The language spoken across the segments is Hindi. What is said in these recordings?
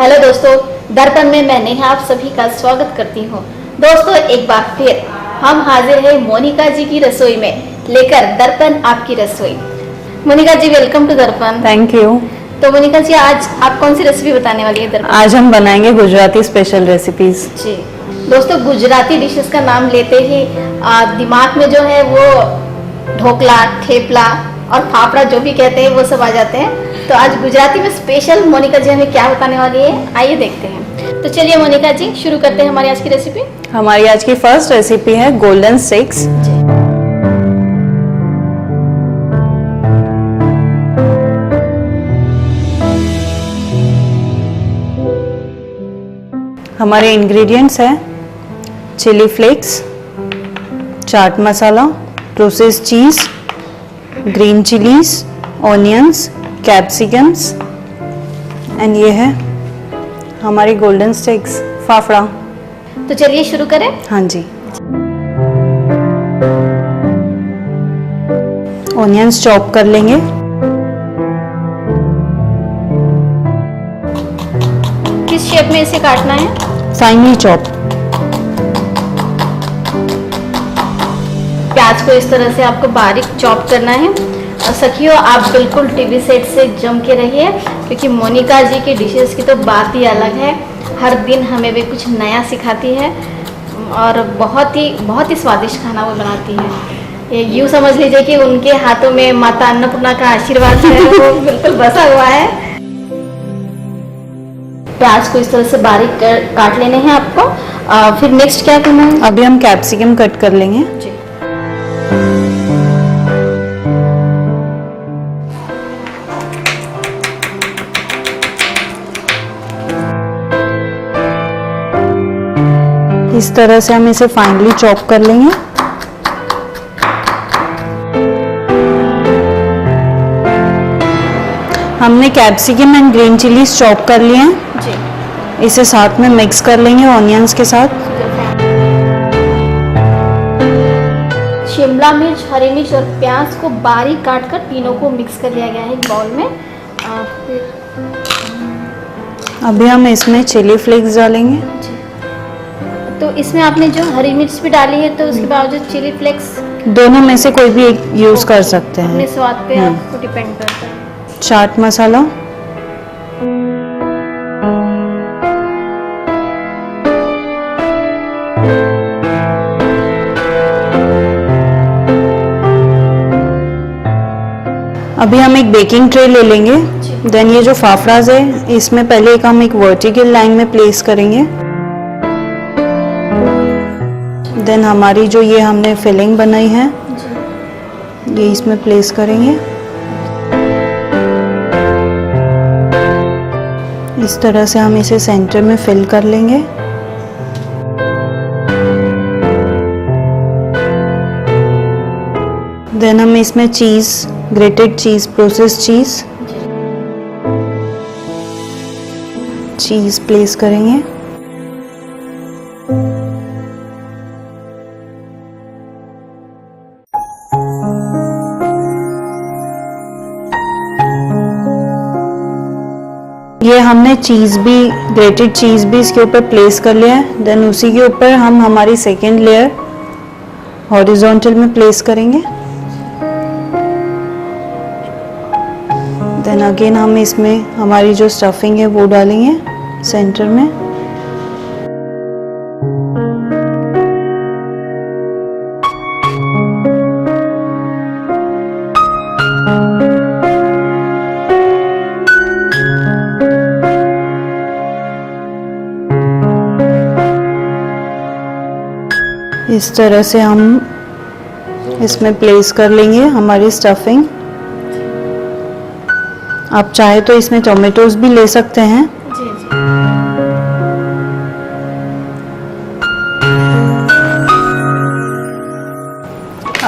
हेलो दोस्तों, दर्पण में मैं नेहा आप सभी का स्वागत करती हूँ। दोस्तों, एक बार फिर हम हाजिर हैं मोनिका जी की रसोई में लेकर दर्पण आपकी रसोई। मोनिका जी, वेलकम टू दर्पण। Thank you. तो मोनिका जी, आज आप कौन सी रेसिपी बताने वाली है दर्पण? आज हम बनाएंगे गुजराती स्पेशल रेसिपीज। जी दोस्तों, गुजराती डिशेस का नाम लेते ही दिमाग में जो है वो ढोकला, ठेपला और फाफड़ा जो भी कहते हैं वो सब आ जाते हैं। तो आज गुजराती में स्पेशल मोनिका जी हमें क्या बताने वाली है, आइए देखते हैं। तो चलिए मोनिका जी, शुरू करते हैं हमारी आज की रेसिपी। हमारी आज की फर्स्ट रेसिपी है गोल्डन स्टिक्स। हमारे इंग्रेडिएंट्स हैं chilli flakes, chaat masala, processed चीज, green chillies, onions, capsicums and ये है हमारी गोल्डन स्टिक्स, फाफड़ा। तो चलिए शुरू करें। हाँ जी। ऑनियंस चॉप कर लेंगे। किस शेप में इसे काटना है? Finally chop. प्याज को इस तरह से आपको बारीक चॉप करना है। और सखियों, आप बिल्कुल टीवी सेट से जम के रहिए, क्योंकि मोनिका जी की डिशेस की तो बात ही अलग है। हर दिन हमें भी कुछ नया सिखाती है और बहुत ही स्वादिष्ट खाना वो बनाती है। ये यूँ समझ लीजिए कि उनके हाथों में माता अन्नपूर्णा का आशीर्वाद है, वो बिल्कुल बसा हुआ है। प्याज को इस तरह से बारीक काट लेने हैं आपको। फिर नेक्स्ट क्या करना है? अभी हम कैप्सिकम कट कर लेंगे। जी। इस तरह से हम इसे फाइनली चॉप कर लेंगे। हमने capsicum and green chillies chop कर लिए हैं जी। इसे साथ में मिक्स कर लेंगे ऑनियंस के साथ। शिमला मिर्च, हरी मिर्च और प्याज को बारीक काटकर तीनों को मिक्स कर लिया गया है एक बाउल में। अभी हम इसमें चिली फ्लेक्स डालेंगे। तो इसमें आपने जो हरी मिर्च भी डाली है, तो उसके बावजूद चिली फ्लेक्स दोनों में से कोई भी एक यूज कर सकते अपने हैं। स्वाद पे आपको डिपेंड करता है। चाट मसाला, अभी हम एक बेकिंग ट्रे ले लेंगे। देन ये जो फाफड़ाज है इसमें पहले एक हम एक वर्टिकल लाइन में प्लेस करेंगे। देन हमारी जो ये हमने फिलिंग बनाई है ये इसमें प्लेस करेंगे। इस तरह से हम इसे सेंटर में फिल कर लेंगे। देन हम इसमें चीज, ग्रेटेड चीज, प्रोसेस्ड चीज प्लेस करेंगे। ये हमने चीज़ भी, ग्रेटेड चीज़ भी इसके ऊपर प्लेस कर लिया है। देन उसी के ऊपर हम हमारी सेकेंड लेयर हॉरिजॉन्टल में प्लेस करेंगे। देन अगेन हम इसमें हमारी जो स्टफिंग है वो डालेंगे सेंटर में। इस तरह से हम इसमें प्लेस कर लेंगे हमारी स्टफिंग। आप चाहे तो इसमें टोमेटोज भी ले सकते हैं। जी जी।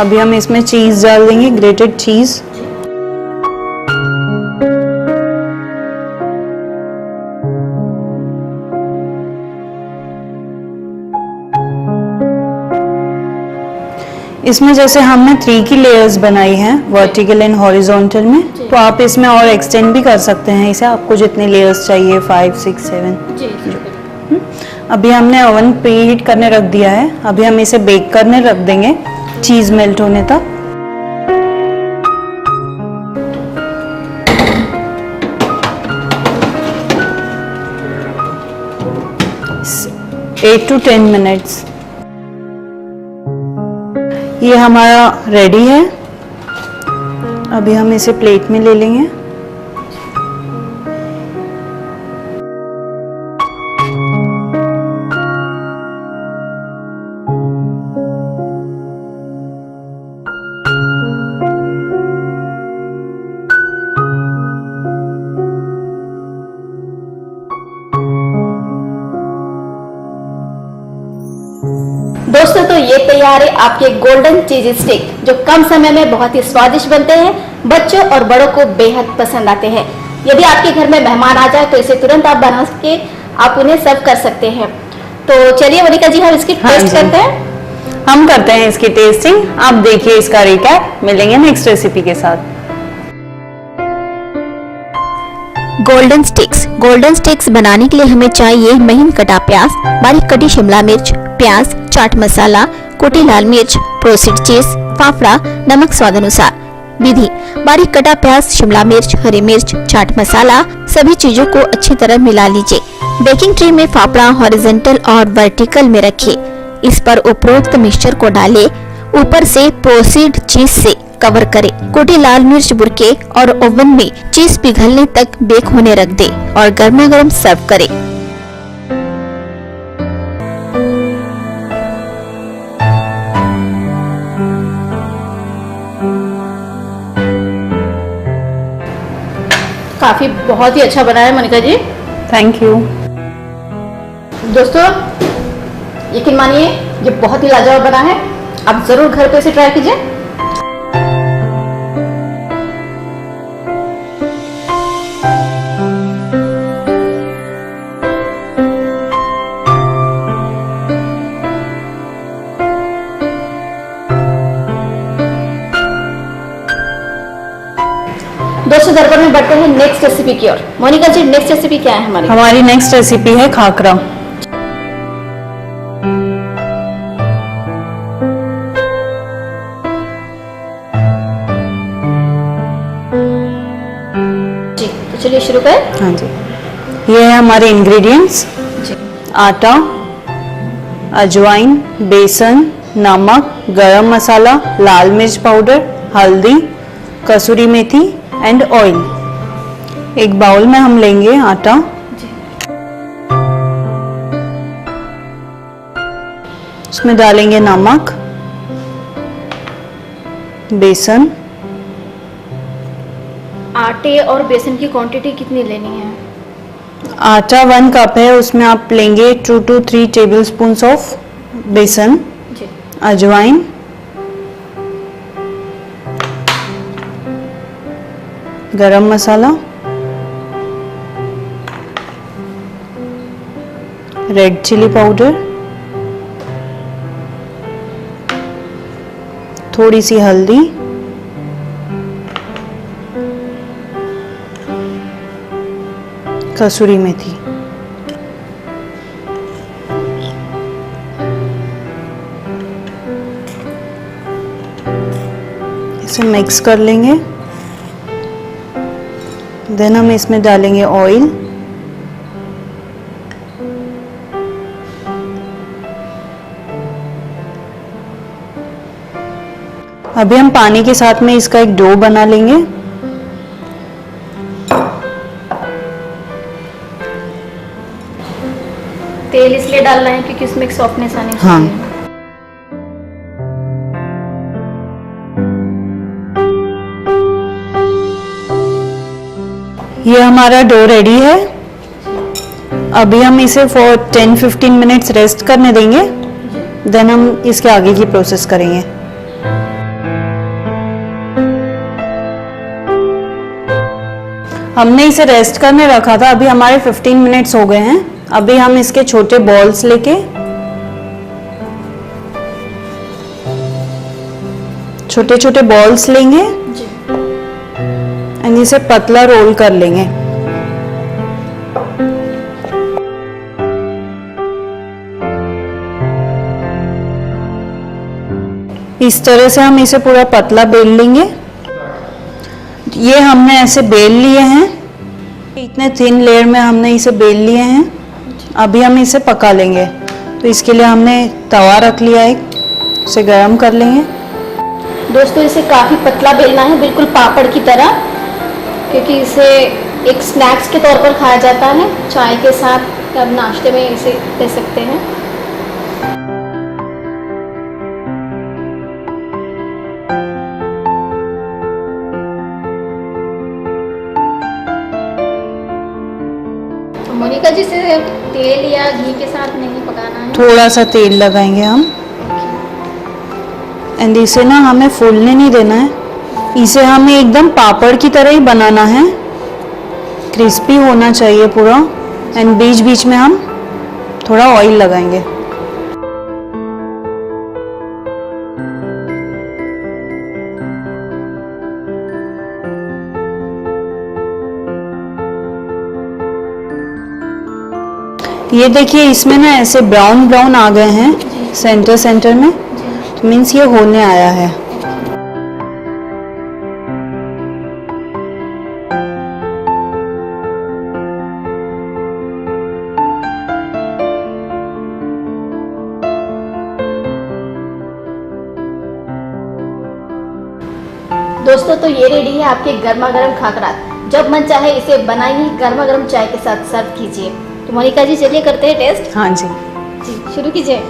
अभी हम इसमें चीज़ डाल देंगे, ग्रेटेड चीज़। इसमें जैसे हमने 3 की लेयर्स बनाई हैं वर्टिकल एंड हॉरिजॉन्टल में, तो आप इसमें और एक्सटेंड भी कर सकते हैं इसे, आपको जितने लेयर्स चाहिए 5, 6, 7। जी जी। अभी हमने ओवन प्रीहीट करने रख दिया है। अभी हम इसे बेक करने रख देंगे चीज़ मेल्ट होने तक। Eight to 10 minutes. ये हमारा रेडी है। अभी हम इसे प्लेट में ले लेंगे। दोस्तों तो ये तैयार है आपके गोल्डन चीज स्टिक, जो कम समय में बहुत ही स्वादिष्ट बनते हैं, बच्चों और बड़ों को बेहद पसंद आते हैं। यदि आपके घर में मेहमान आ जाए तो इसे तुरंत आप बना के आप उन्हें सर्व कर सकते हैं। तो चलिए मोनिका जी हम इसकी टेस्ट करते हैं। हम करते हैं इसकी टेस्टिंग। आप देखिए इसका रिकैप। मिलेंगे नेक्स्ट रेसिपी के साथ। गोल्डन स्टिक्स बनाने के लिए हमें चाहिए महीन कटा प्याज, बारीक कटी शिमला मिर्च, प्याज, चाट मसाला, कुटी लाल मिर्च, प्रोसेस्ड चीज, फाफड़ा, नमक स्वाद अनुसार। विधि: बारीक कटा प्याज, शिमला मिर्च, हरी मिर्च, चाट मसाला, सभी चीजों को अच्छी तरह मिला लीजिए। बेकिंग ट्रे में फाफड़ा हॉरिजॉन्टल और वर्टिकल में रखिए। इस पर उपरोक्त मिक्सचर को डालें। ऊपर से प्रोसेस्ड चीज से कवर करें। कुटी लाल मिर्च बुरके और ओवन में चीज पिघलने तक बेक होने रख दे और गर्मा गर्म सर्व करें। काफी बहुत ही अच्छा बना है मोनिका जी। Thank you. दोस्तों यकीन मानिए ये बहुत ही लाजवाब बना है। आप जरूर घर पे इसे ट्राई कीजिए। दोस्तों दरबार में बढ़ते हैं नेक्स्ट रेसिपी की ओर। मोनिका जी नेक्स्ट रेसिपी क्या है हमारी? हमारी नेक्स्ट रेसिपी है खाकरा। जी तो चलिए शुरू करें। हाँ जी, ये है हमारे इंग्रेडिएंट्स। जी आटा, अजवाइन, बेसन, नमक, गरम मसाला, लाल मिर्च पाउडर, हल्दी, कसूरी मेथी एंड ऑयल। एक बाउल में हम लेंगे आटा, जी उसमें डालेंगे नमक, बेसन। आटे और बेसन की क्वांटिटी कितनी लेनी है? आटा 1 कप है, उसमें आप लेंगे 2 to 3 टेबलस्पून ऑफ बेसन। जी अजवाइन, गरम मसाला, रेड चिली पाउडर, थोड़ी सी हल्दी, कसूरी मेथी। इसे मिक्स कर लेंगे। देन हम इसमें डालेंगे ऑयल। अभी हम पानी के साथ में इसका एक डो बना लेंगे। तेल इसलिए डालना है क्योंकि इसमें एक सॉफ्टनेस आनी हाँ। चाहिए। ये हमारा डो रेडी है। अभी हम इसे फॉर 10-15 मिनट्स रेस्ट करने देंगे। देन हम इसके आगे की प्रोसेस करेंगे। हमने इसे रेस्ट करने रखा था। अभी हमारे 15 मिनट्स हो गए हैं। अभी हम इसके छोटे बॉल्स लेके छोटे छोटे बॉल्स लेंगे जी। एंड इसे पतला रोल कर लेंगे। इस तरह से हम इसे पूरा पतला बेल लेंगे। ये हमने ऐसे बेल लिए हैं। इतने थिन लेयर में हमने इसे बेल लिए हैं। अभी हम इसे पका लेंगे। तो इसके लिए हमने तवा रख लिया है, इसे गरम कर लेंगे। दोस्तों इसे काफ़ी पतला बेलना है, बिल्कुल पापड़ की तरह, क्योंकि इसे एक स्नैक्स के तौर पर खाया जाता है, चाय के साथ या नाश्ते में इसे ले सकते हैं। मोनिका जी, से तेल या घी के साथ नहीं पकाना है? थोड़ा सा तेल लगाएंगे हम। एंड इसे ना हमें फूलने नहीं देना है। इसे हमें एकदम पापड़ की तरह ही बनाना है। क्रिस्पी होना चाहिए पूरा। एंड बीच बीच में हम थोड़ा ऑयल लगाएंगे। ये देखिए, इसमें ना ऐसे ब्राउन ब्राउन आ गए हैं सेंटर सेंटर में, तो मीन्स ये होने आया है। दोस्तों तो ये रेडी है आपके गर्मा गर्म खाकरा। जब मन चाहे इसे बनाइए, गर्मा गर्म चाय के साथ सर्व कीजिए। तो मोनिका जी, चलिए करते हैं टेस्ट। हाँ जी। जी, शुरू कीजिए।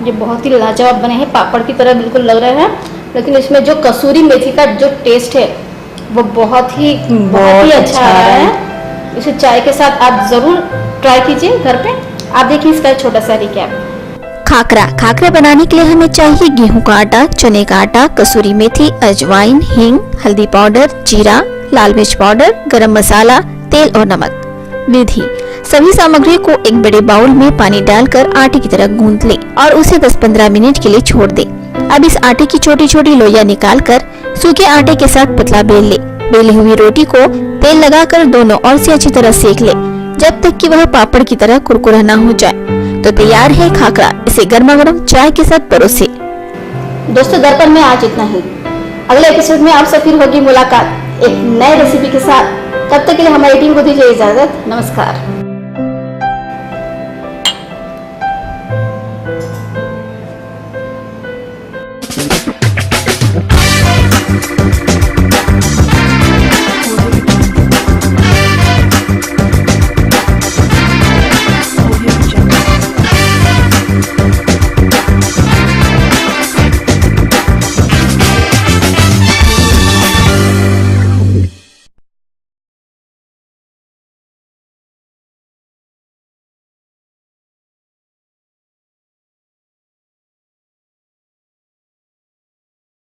ये बहुत ही लाजवाब बने हैं, पापड़ की तरह बिल्कुल लग रहे हैं। लेकिन इसमें जो कसूरी मेथी का जो टेस्ट है वो बहुत ही अच्छा आ रहा है। इसे चाय के साथ आप जरूर ट्राई कीजिए घर पे। आप देखिए इसका छोटा सा रिकैप। खाकरा बनाने के लिए हमें चाहिए गेहूं का आटा, चने का आटा, कसूरी मेथी, अजवाइन, हींग, हल्दी पाउडर, जीरा, लाल मिर्च पाउडर, गरम मसाला, तेल और नमक। विधि: सभी सामग्री को एक बड़े बाउल में पानी डालकर आटे की तरह गूंथ ले और उसे 10-15 मिनट के लिए छोड़ दे। अब इस आटे की छोटी छोटी लोइयां निकालकर सूखे आटे के साथ पतला बेल ले। बेली हुई रोटी को तेल लगाकर दोनों ओर से अच्छी तरह सेक ले, जब तक कि वह पापड़ की तरह कुरकुरा न हो जाए। तो तैयार है खाकरा। इसे गर्मा गर्म चाय के साथ परोसे। दोस्तों दर्पण में आज इतना ही। अगले एपिसोड में आपसे फिर होगी मुलाकात एक नए रेसिपी के साथ। तब तक के लिए हमारी टीम को दीजिए इजाजत। नमस्कार। Thank you.